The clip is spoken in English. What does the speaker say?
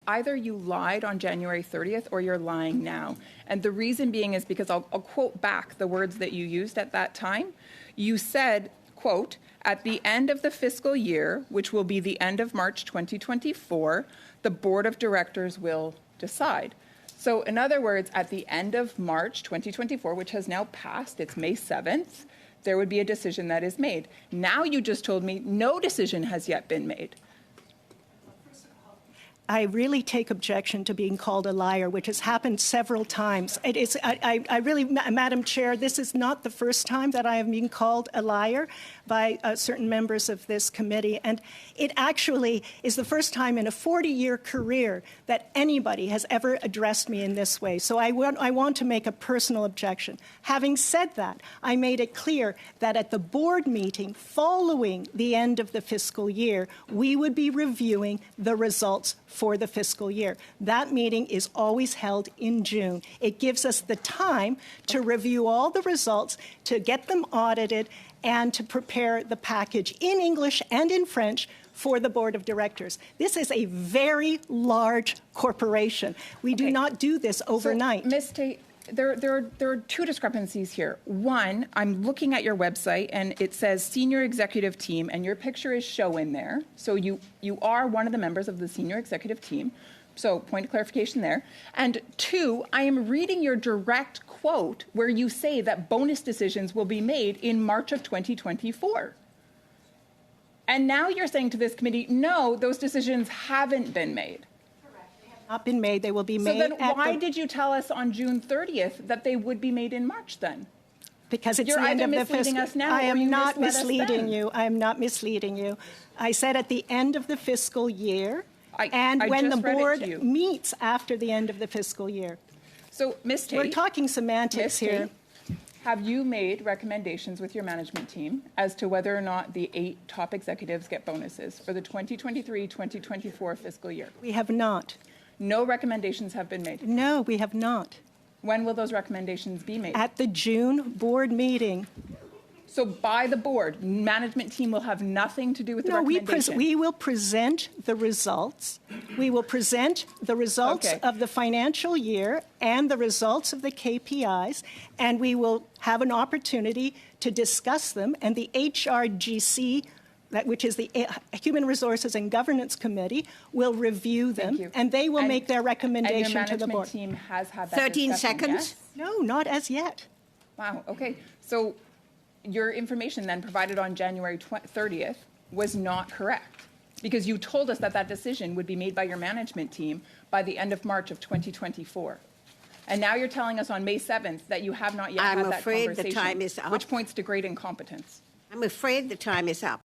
Either you lied on January 30th or you're lying now. And the reason being is because I'll quote back the words that you used at that time. You said, quote, "At the end of the fiscal year, which will be the end of March 2024, the board of directors will decide." So in other words, at the end of March 2024, which has now passed, it's May 7th, there would be a decision that is made. Now you just told me no decision has yet been made. I really take objection to being called a liar, which has happened several times. It is, I really, Madam Chair, this is not the first time that I have been called a liar by certain members of this committee, and it actually is the first time in a 40-year career that anybody has ever addressed me in this way. So I want to make a personal objection. Having said that, I made it clear that at the board meeting following the end of the fiscal year, we would be reviewing the results for the fiscal year. That meeting is always held in June. It gives us the time to review all the results, to get them audited, and to prepare the package in English and in French for the board of directors. This is a very large corporation. We do not do this overnight. So, Ms. Tate, there are two discrepancies here. One, I'm looking at your website and it says senior executive team and your picture is showing there. So you are one of the members of the senior executive team. So point of clarification there. And two, I am reading your direct quote where you say that bonus decisions will be made in March of 2024. And now you're saying to this committee, no, those decisions haven't been made. Not been made. They will be made. So then why did you tell us on June 30th that they would be made in March then? Because it's the end of the fiscal. Us now, I am not misleading you. I am not misleading you. I said at the end of the fiscal year, and when the board meets after the end of the fiscal year. So, Ms. Tate, we're talking semantics here. Have you made recommendations with your management team as to whether or not the 8 top executives get bonuses for the 2023-2024 fiscal year? We have not. No recommendations have been made? No, we have not. When will those recommendations be made? At the June board meeting. So by the board, management team will have nothing to do with the recommendation? No, we will present the results. We will present the results of the financial year and the results of the KPIs, and we will have an opportunity to discuss them, and the HRGC, which is the Human Resources and Governance Committee, will review them, and they will make their recommendation to the board. And your management team has had that 13 seconds? Yes? No, not as yet. Wow, okay. So your information then provided on January 30th was not correct because you told us that that decision would be made by your management team by the end of March of 2024. And now you're telling us on May 7th that you have not yet had that conversation, the time is up. which points to great incompetence. I'm afraid the time is up.